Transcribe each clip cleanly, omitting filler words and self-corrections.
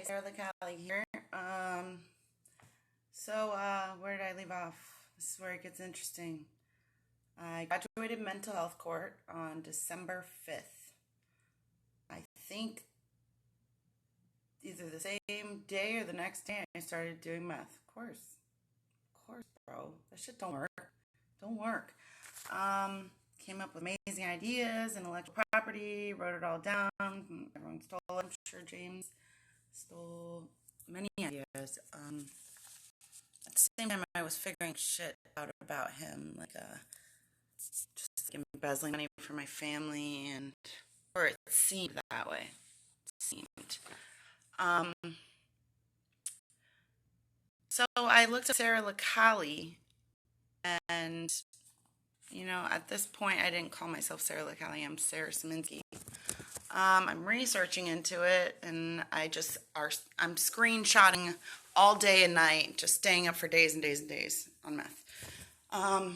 Sarah Licali here. Where did I leave off? This is where it gets interesting. I graduated mental health court on December 5th. I think either the same day or the next day I started doing meth. Of course, bro. That shit don't work. Don't work. Came up with amazing ideas, intellectual property, wrote it all down. Everyone stole it. I'm sure James stole many ideas. At the same time, I was figuring shit out about him, just embezzling money for my family, or it seemed that way. It seemed. Um, so I looked at Sarah Licali, and at this point, I didn't call myself Sarah Licali. I'm Sarah Saminsky. I'm researching into it, and I'm screenshotting all day and night, just staying up for days and days and days on meth. I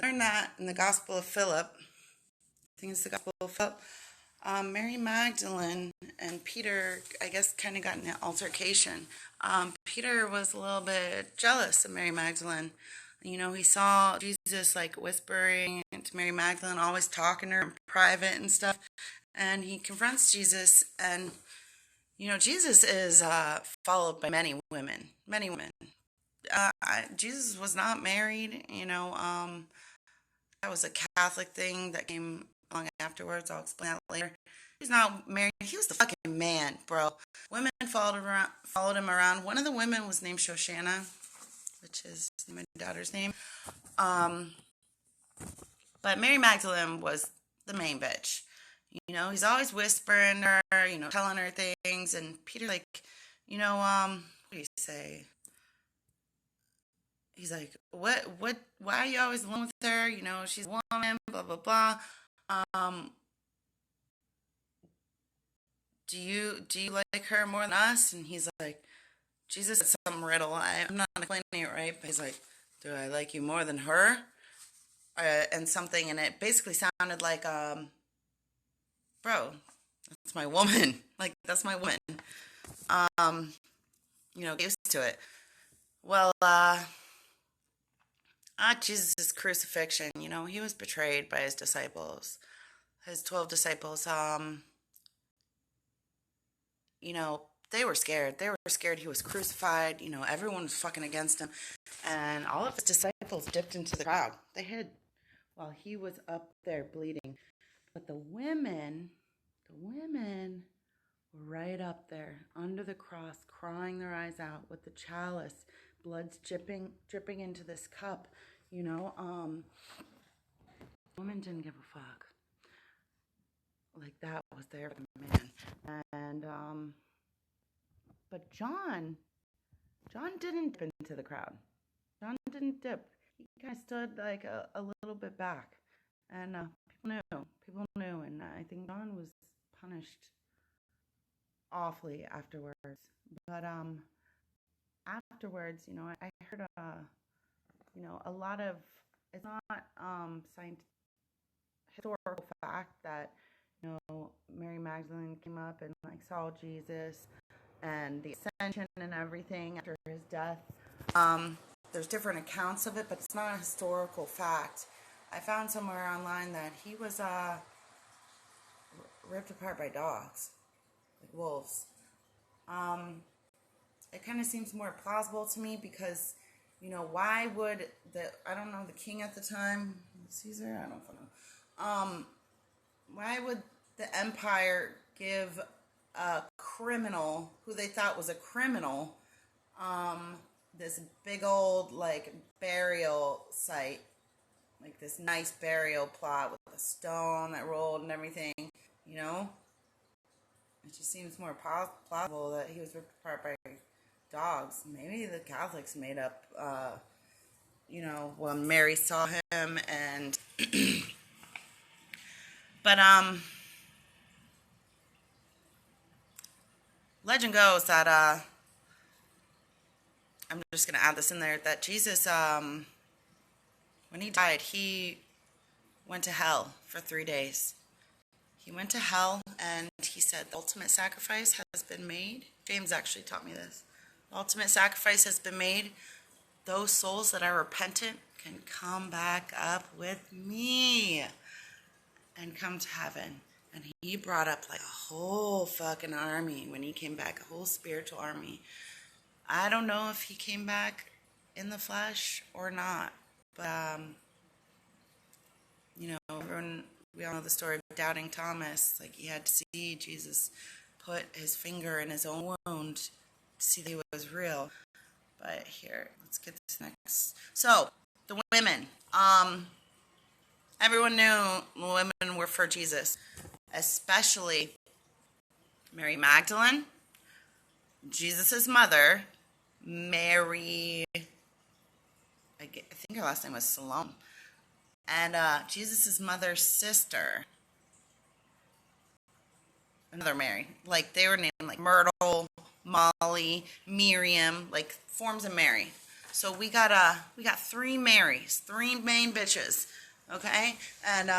learned that in the Gospel of Philip. I think it's the Gospel of Philip. Mary Magdalene and Peter, I guess, kind of got in an altercation. Peter was a little bit jealous of Mary Magdalene. He saw Jesus whispering to Mary Magdalene, always talking to her in private and stuff. And he confronts Jesus, and Jesus is followed by many women. Jesus was not married. That was a Catholic thing that came along afterwards. I'll explain that later. He's not married. He was the fucking man, bro. Women followed him around. One of the women was named Shoshana, which is my daughter's name. But Mary Magdalene was the main bitch. He's always whispering to her, telling her things. And Peter, what do you say? He's like, what, why are you always alone with her? She's a woman, blah, blah, blah. Do you like her more than us? And he's like, Jesus said some riddle. I'm not explaining it right, but he's like, do I like you more than her? And something, and it basically sounded like, bro, that's my woman. That's my woman. Get used to it. Well, at Jesus' crucifixion, he was betrayed by his disciples, his 12 disciples. They were scared. They were scared he was crucified. Everyone was fucking against him. And all of his disciples dipped into the crowd. They hid while he was up there bleeding. But the women were right up there under the cross, crying their eyes out with the chalice, blood's dripping into this cup. Women didn't give a fuck. That was their man. And but John didn't dip into the crowd. John didn't dip. He kind of stood a little bit back. And people knew, and I think John was punished awfully afterwards. But afterwards, I heard a lot of, it's not historical fact that Mary Magdalene came up and saw Jesus and the ascension and everything after his death. There's different accounts of it, but it's not a historical fact. I found somewhere online that he was ripped apart by dogs, like wolves. It kind of seems more plausible to me because, why would the king at the time, Caesar? I don't know. Why would the empire give a criminal who they thought was a criminal this big old burial site, this nice burial plot with a stone that rolled and everything? It just seems more plausible that he was ripped apart by dogs. Maybe the Catholics made up when Mary saw him. And but legend goes that I'm just going to add this in there, that Jesus, when he died, he went to hell for 3 days. he went to hell, and he said the ultimate sacrifice has been made. James actually taught me this. The ultimate sacrifice has been made. Those souls that are repentant can come back up with me and come to heaven. And he brought up like a whole fucking army when he came back, a whole spiritual army. I don't know if he came back in the flesh or not, but we all know the story of doubting Thomas. Like, he had to see Jesus put his finger in his own wound to see that he was real. But here, let's get this next. So, the women. Everyone knew the women were for Jesus, especially Mary Magdalene, Jesus' mother, Mary, I think her last name was Salome, and Jesus' mother's sister, another Mary. Like, they were named like Myrtle, Molly, Miriam, like forms of Mary. So we got three Marys, three main bitches, okay? And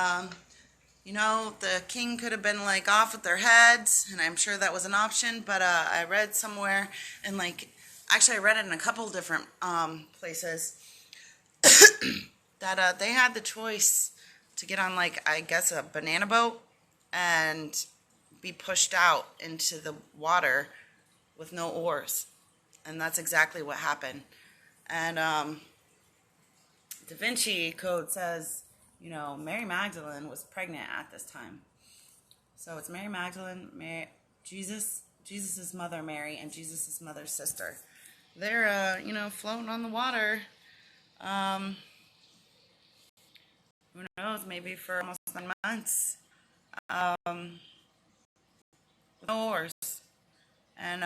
the king could have been like off with their heads, and I'm sure that was an option. But I read somewhere, and actually I read it in a couple different places, that they had the choice to get on, like, I guess a banana boat and be pushed out into the water with no oars. And that's exactly what happened. And Da Vinci Code says, Mary Magdalene was pregnant at this time. So it's Mary Magdalene, Jesus' mother Mary, and Jesus' mother's sister. They're, floating on the water. Who knows, maybe for almost 9 months. No oars. And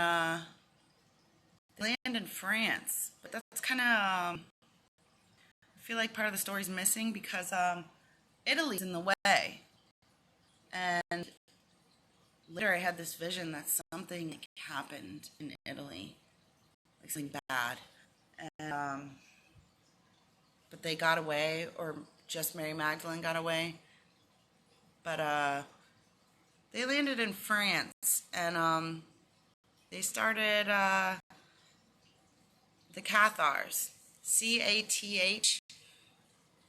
they land in France. But that's kind of, I feel like part of the story's missing, because Italy's in the way. And later I had this vision that something happened in Italy, like something bad. And, but they got away, or just Mary Magdalene got away. But they landed in France, and they started the Cathars,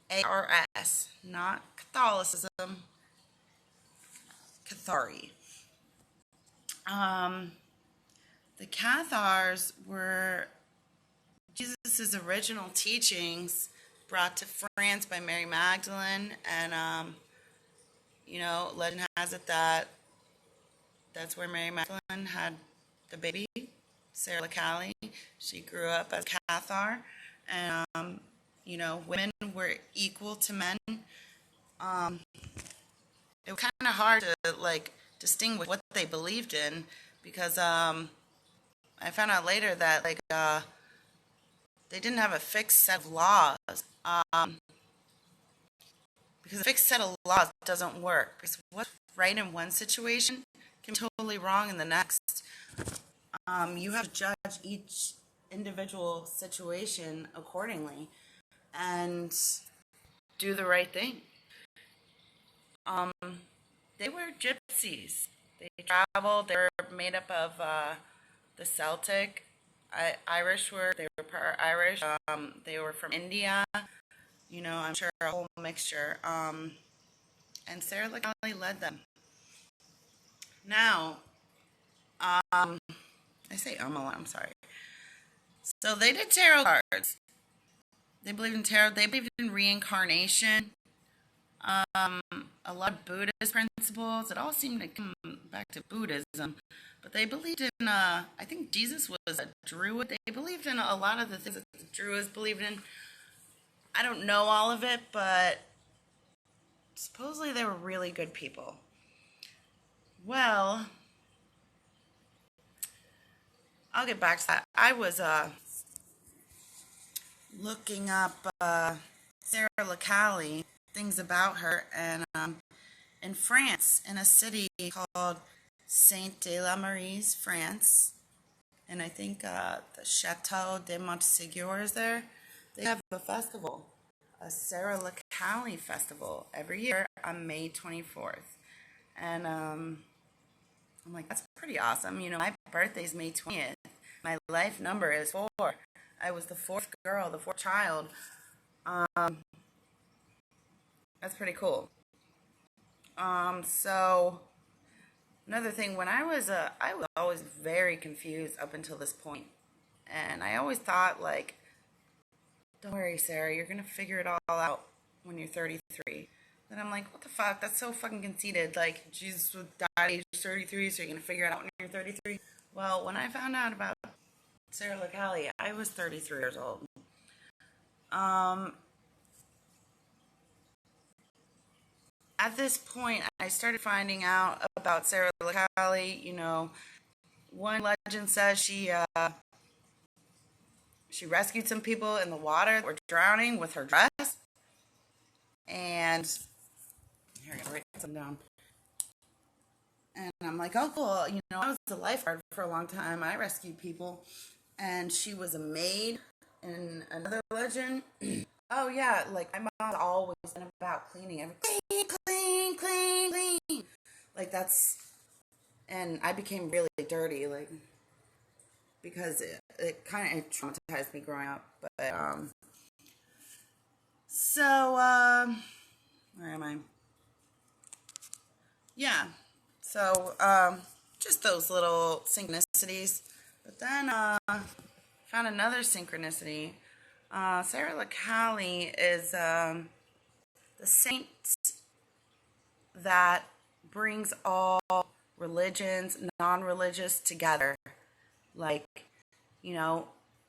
Cathars, not Catholicism, Cathari. The Cathars were Jesus' original teachings brought to France by Mary Magdalene, and legend has it that that's where Mary Magdalene had the baby, Sarah Lecali. She grew up as Cathar, and women were equal to men. It was kind of hard to distinguish what they believed in, because I found out later that they didn't have a fixed set of laws. Because a fixed set of laws doesn't work. Because what's right in one situation can be totally wrong in the next. You have to judge each individual situation accordingly and do the right thing. They were gypsies. They traveled. They were made up of the Celtic. Irish they were part Irish. They were from India. I'm sure a whole mixture. And Sarah Lecali led them. Now, I say a lot, I'm sorry. So they did tarot cards. They believed in tarot. They believed in reincarnation. A lot of Buddhist principles. It all seemed to come back to Buddhism. But they believed in, I think Jesus was a Druid. They believed in a lot of the things that the Druids believed in. I don't know all of it, but supposedly they were really good people. Well, I'll get back to that. I was looking up Sarah Lecali, things about her, and in France, in a city called Saint-de-la-Marie, France, and I think the Chateau de Montségur is there. They have a festival, a Sarah Lecali festival, every year on May 24th. And I'm like, that's pretty awesome. My birthday's May 20th. My life number is 4. I was the 4th girl, the 4th child. Um, that's pretty cool. So another thing, when I was always very confused up until this point. And I always thought, like, don't worry, Sarah, you're going to figure it all out when you're 33. Then I'm like, what the fuck? That's so fucking conceited. Like, Jesus would die at age 33, so you're going to figure it out when you're 33? Well, when I found out about Sarah LaCallie, I was 33 years old. At this point, I started finding out about Sarah LaCallie. One legend says she rescued some people in the water that were drowning with her dress. And here, I gotta write something down. And I'm like, oh, cool. I was a lifeguard for a long time. I rescued people. And she was a maid in another legend. Oh, yeah. Like, my mom's always been about cleaning. Clean, clean, clean, clean. Like, and I became really dirty, like, because it kind of traumatized me growing up. But, where am I? Yeah. So, just those little synchronicities. But then, found another synchronicity. Sarah LaCallie is the saint that brings all religions, non-religious together. Like,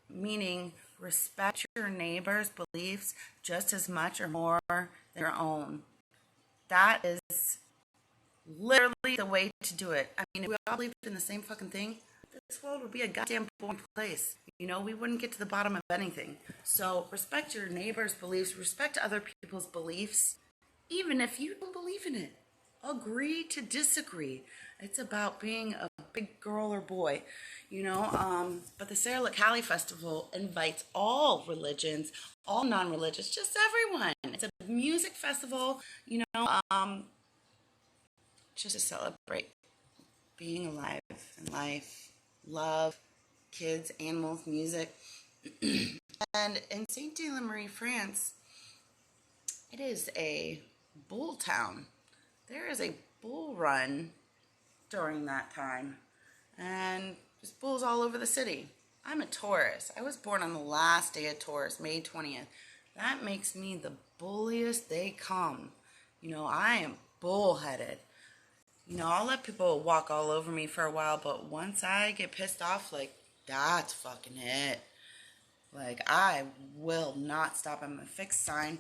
meaning respect your neighbor's beliefs just as much or more than your own. That is literally the way to do it. I mean, if we all believed in the same fucking thing, this world would be a goddamn boring place. We wouldn't get to the bottom of anything. So respect your neighbor's beliefs, respect other people's beliefs, even if you don't believe in it. Agree to disagree. It's about being a big girl or boy, But the Sarah LaCallie Festival invites all religions, all non-religious, just everyone. It's a music festival, just to celebrate being alive and life, love, kids, animals, music. And in Saint-Dié-la-Marie, France, it is a bull town. There is a bull run during that time. And there's bulls all over the city. I'm a Taurus. I was born on the last day of Taurus, May 20th. That makes me the bulliest they come. I am bullheaded. I'll let people walk all over me for a while, but once I get pissed off, like, that's fucking it. Like, I will not stop. I'm a fixed sign.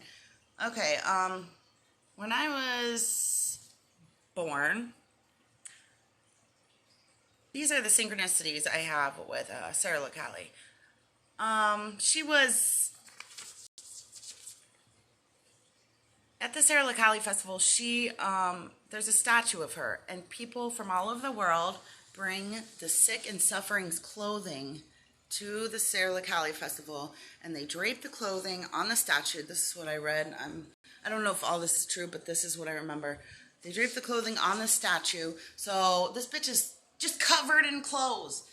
Okay, when I was born, these are the synchronicities I have with Sarah LaCallie. She was at the Sarah LaCallie Festival. There's a statue of her, and people from all over the world bring the sick and suffering's clothing to the Sarah LaCallie Festival, and they drape the clothing on the statue. This is what I read. I don't know if all this is true, but this is what I remember. They drape the clothing on the statue, so this bitch is just covered in clothes,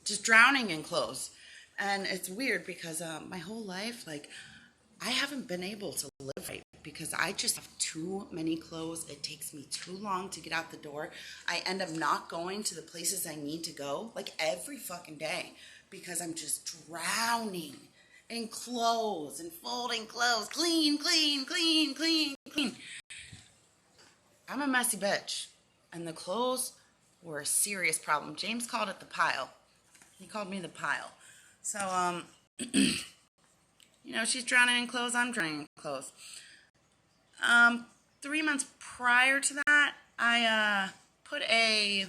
just drowning in clothes. And it's weird because my whole life, like, I haven't been able to live right because I just have too many clothes. It takes me too long to get out the door. I end up not going to the places I need to go, like, every fucking day because I'm just drowning in clothes and folding clothes. Clean, clean, clean, clean, clean. I'm a messy bitch. And the clothes were a serious problem. James called it the pile. He called me the pile. So, she's drowning in clothes, I'm drowning in clothes. 3 months prior to that, I put a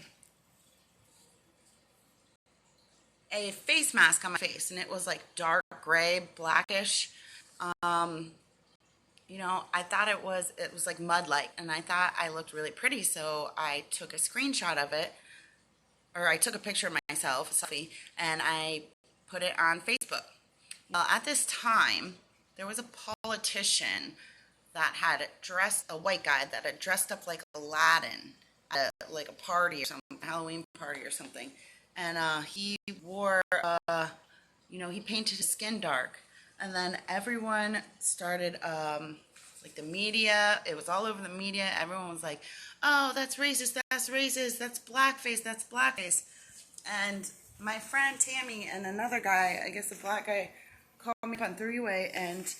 face mask on my face, and it was like dark gray, blackish. I thought it was like mud light, and I thought I looked really pretty, so I took a screenshot of it, or I took a picture of myself, a selfie, and I put it on Facebook. Well, at this time, there was a politician that had dressed, a white guy that had dressed up like Aladdin at like a party or something, Halloween party or something. And he wore, he painted his skin dark. And then everyone started, like the media, it was all over the media. Everyone was like, oh, that's racist, that's racist, that's blackface, that's blackface. And my friend Tammy and another guy, I guess a black guy, called me up on three-way, and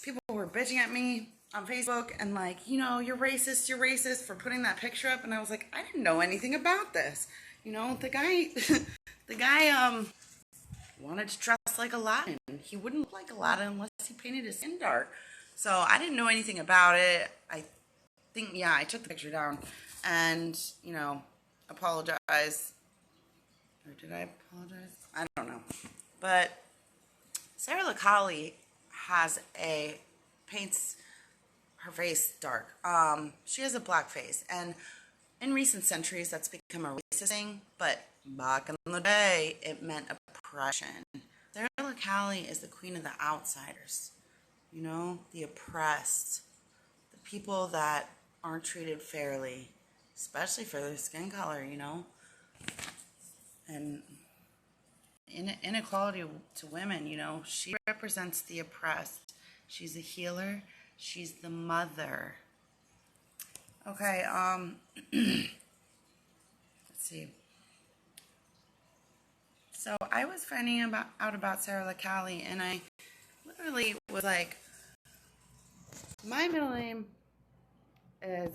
people were bitching at me on Facebook and like, you're racist for putting that picture up. And I was like, I didn't know anything about this. The guy, the guy wanted to dress like Aladdin. He wouldn't look like Aladdin unless he painted his skin dark. So I didn't know anything about it. I think, yeah, I took the picture down and, apologized. Or did I apologize? I don't know. But Sarah LaCali paints her face dark. She has a black face, and in recent centuries that's become a racist thing, but back in the day it meant oppression. Sarah LaCali is the queen of the outsiders, the oppressed, the people that aren't treated fairly, especially for their skin color, and inequality to women, she represents the oppressed. She's a healer. She's the mother. Okay, let's see. So I was finding out about Sarah LaCali, and I literally was like, my middle name is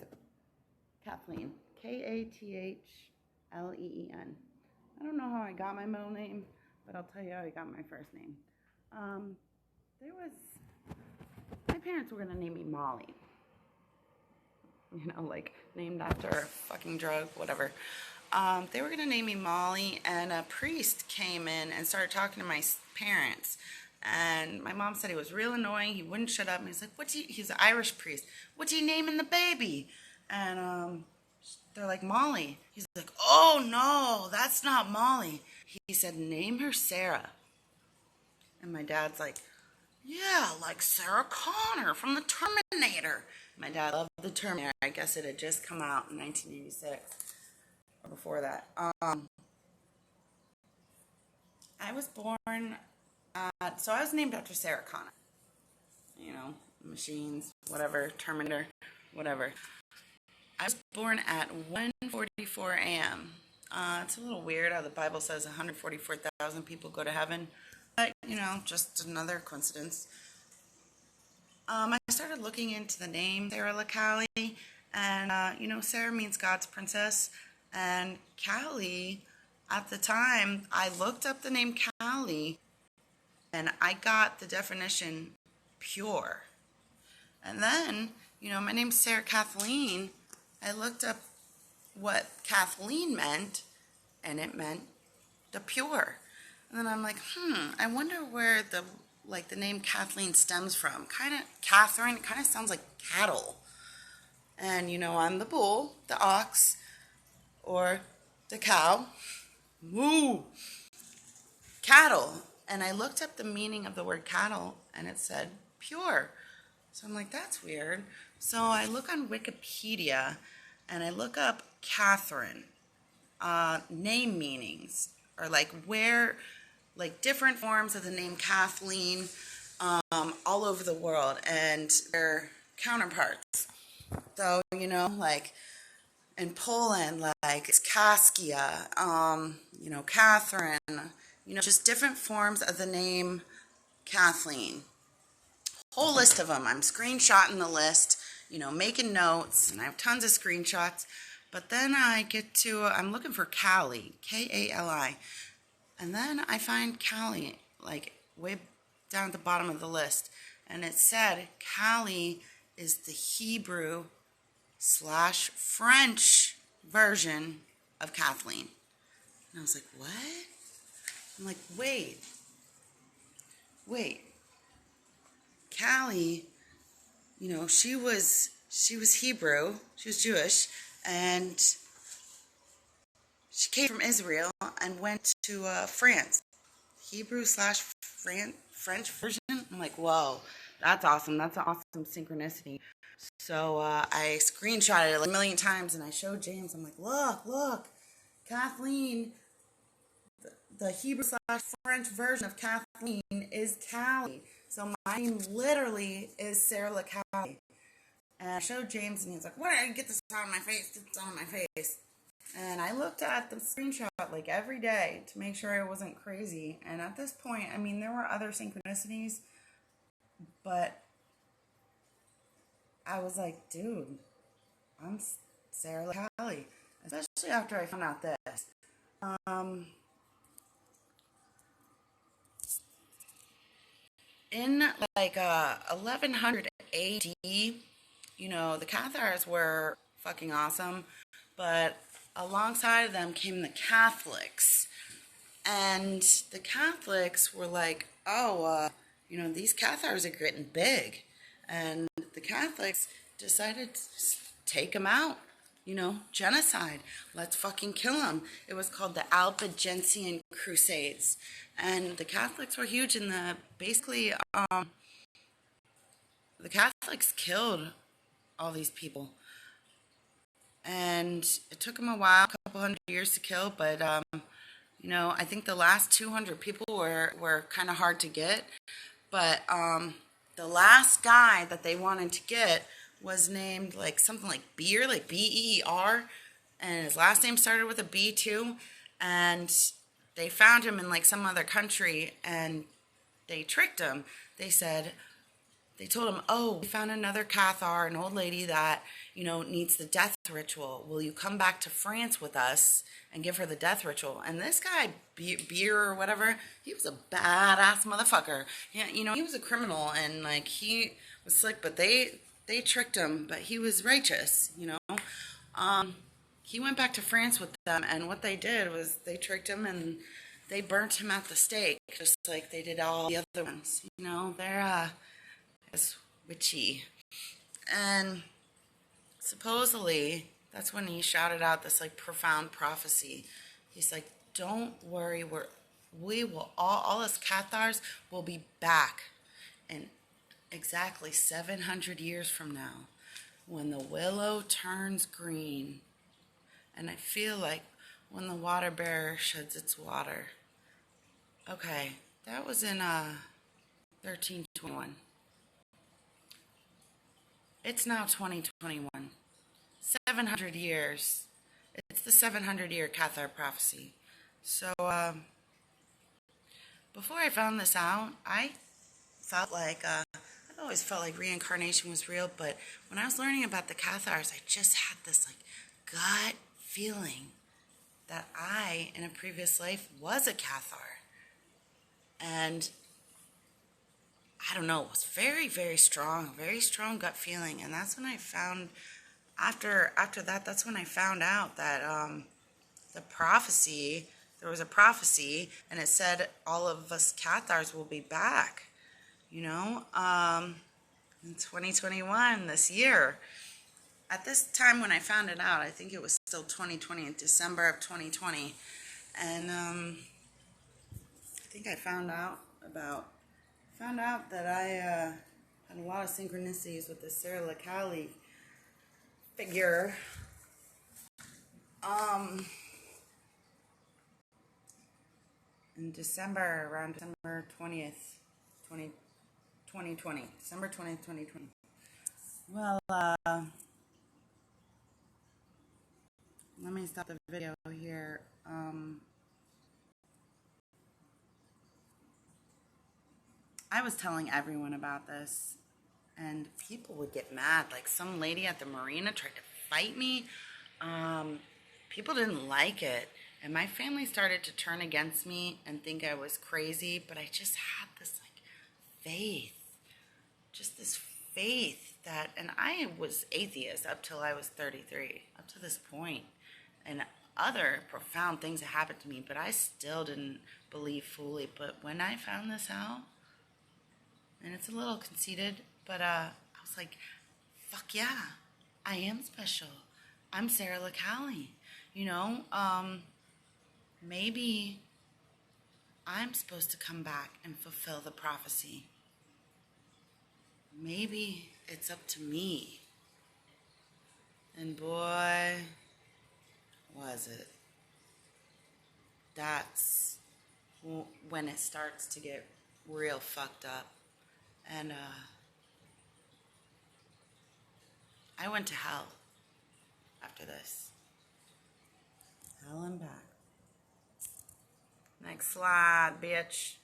Kathleen. Kathleen. I don't know how I got my middle name, but I'll tell you how I got my first name. My parents were going to name me Molly. Like named after a fucking drug, whatever. They were going to name me Molly, and a priest came in and started talking to my parents. And my mom said he was real annoying. He wouldn't shut up. And he's like, he's an Irish priest. What are you naming the baby? And they're like, Molly. He's like, oh, no, that's not Molly. He said, name her Sarah. And my dad's like, yeah, like Sarah Connor from the Terminator. My dad loved the Terminator. I guess it had just come out in 1986 or before that. I was born, so I was named after Sarah Connor. Machines, whatever, Terminator, whatever. I was born at 1:44 a.m. It's a little weird how the Bible says 144,000 people go to heaven. But, just another coincidence. I started looking into the name Sarah LaCali, and, Sarah means God's princess, and Callie, at the time, I looked up the name Callie, and I got the definition pure. And then, my name's Sarah Kathleen. I looked up what Kathleen meant, and it meant the pure. And then I'm like, I wonder where the name Kathleen stems from. Catherine, kind of sounds like cattle. And, I'm the bull, the ox, or the cow. Woo! Cattle. And I looked up the meaning of the word cattle, and it said pure. So I'm like, that's weird. So I look on Wikipedia, and I look up Catherine. Name meanings, or different forms of the name Kathleen all over the world, and their counterparts. So, in Poland, it's Kaskia, Catherine, just different forms of the name Kathleen. Whole list of them. I'm screenshotting the list, making notes, and I have tons of screenshots. But then I'm looking for Callie, Kali. And then I find Callie, way down at the bottom of the list. And it said Callie is the Hebrew/French version of Kathleen. And I was like, what? I'm like, wait. Callie, she was Hebrew, she was Jewish, and she came from Israel and went to France. Hebrew/French version? I'm like, whoa. That's awesome. That's an awesome synchronicity. So I screenshotted it like a million times and I showed James. I'm like, look, Kathleen, the Hebrew slash French version of Kathleen is Callie. So my name literally is Sarah LaCallie. And I showed James and he was like, "What? I get this out of my face, get this out of my face." And I looked at the screenshot like every day to make sure I wasn't crazy. And at this point, I mean, there were other synchronicities, but I was like, dude, I'm Sarah LaCallie. Especially after I found out this. Um, in like 1100 AD, the Cathars were fucking awesome, but alongside of them came the Catholics. And the Catholics were like, oh, these Cathars are getting big. And the Catholics decided to take them out. Genocide. Let's fucking kill them. It was called the Albigensian Crusades. And the Catholics were huge in basically, the Catholics killed all these people. And it took them a while, a couple hundred years to kill, but I think the last 200 people were kind of hard to get. But the last guy that they wanted to get was named like something like Beer, like Beer, and his last name started with a B too. And they found him in like some other country, and they tricked him. They told him, "Oh, we found another Cathar, an old lady that, needs the death ritual. Will you come back to France with us and give her the death ritual?" And this guy, Beer or whatever, he was a badass motherfucker. Yeah, he was a criminal and like he was slick, but they tricked him, but he was righteous. He went back to France with them, and what they did was they tricked him and they burnt him at the stake, just like they did all the other ones. They're it's witchy. And supposedly, that's when he shouted out this like profound prophecy. He's like, "Don't worry, we will all us Cathars will be back in exactly 700 years from now, when the willow turns green, and I feel like when the water bearer sheds its water." Okay, that was in 1321. It's now 2021. 700 years. It's the 700-year Cathar prophecy. So, before I found this out, I felt like, I always felt like reincarnation was real, but when I was learning about the Cathars, I just had this, like, gut feeling that I, in a previous life, was a Cathar. And I don't know, it was very, very strong gut feeling. And that's when I found, after that, that's when I found out that there was a prophecy, and it said all of us Cathars will be back, in 2021, this year. At this time when I found it out, I think it was still 2020, in December of 2020. And I think I found out that I had a lot of synchronicities with the Sarah LaCallie figure. In December, around December 20th, 2020. December 20th, 2020. Well, let me stop the video here. I was telling everyone about this, and people would get mad. Like, some lady at the marina tried to fight me. People didn't like it, and my family started to turn against me and think I was crazy, but I just had this, like, faith. Just this faith that, and I was atheist up till I was 33, up to this point, and other profound things that happened to me, but I still didn't believe fully. But when I found this out, and it's a little conceited, but I was like, fuck yeah, I am special. I'm Sarah LaCallie. Maybe I'm supposed to come back and fulfill the prophecy. maybe it's up to me. And boy, was it. That's when it starts to get real fucked up. And I went to hell after this. Hell and back. Next slide, bitch.